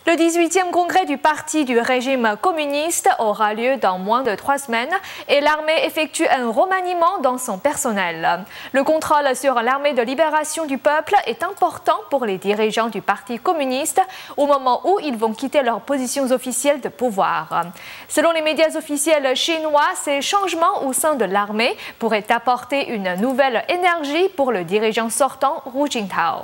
Le 18e congrès du parti du régime communiste aura lieu dans moins de 3 semaines et l'armée effectue un remaniement dans son personnel. Le contrôle sur l'armée de libération du peuple est important pour les dirigeants du parti communiste au moment où ils vont quitter leurs positions officielles de pouvoir. Selon les médias officiels chinois, ces changements au sein de l'armée pourraient apporter une nouvelle énergie pour le dirigeant sortant Hu Jintao.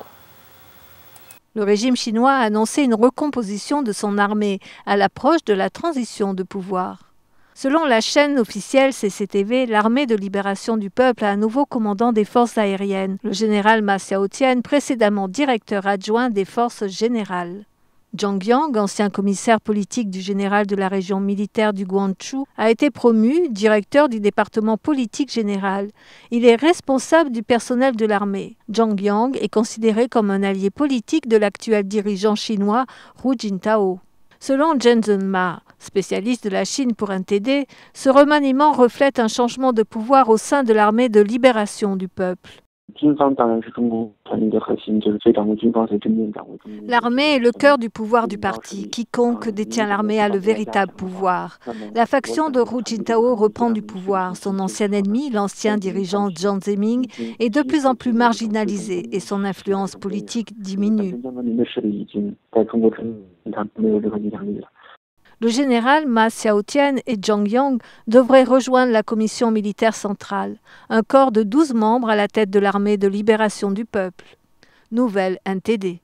Le régime chinois a annoncé une recomposition de son armée à l'approche de la transition de pouvoir. Selon la chaîne officielle CCTV, l'armée de libération du peuple a un nouveau commandant des forces aériennes, le général Ma Xiaotian, précédemment directeur adjoint des forces générales. Zhang Yang, ancien commissaire politique du général de la région militaire du Guangzhou, a été promu directeur du département politique général. Il est responsable du personnel de l'armée. Zhang Yang est considéré comme un allié politique de l'actuel dirigeant chinois Hu Jintao. Selon Zhenzhen Ma, spécialiste de la Chine pour NTD, ce remaniement reflète un changement de pouvoir au sein de l'armée de libération du peuple. L'armée est le cœur du pouvoir du parti. Quiconque détient l'armée a le véritable pouvoir. La faction de Hu Jintao reprend du pouvoir. Son ancien ennemi, l'ancien dirigeant Jiang Zemin, est de plus en plus marginalisé et son influence politique diminue. Le général Ma Xiaotian et Zhang Yang devraient rejoindre la commission militaire centrale, un corps de 12 membres à la tête de l'armée de libération du peuple. Nouvelle NTD.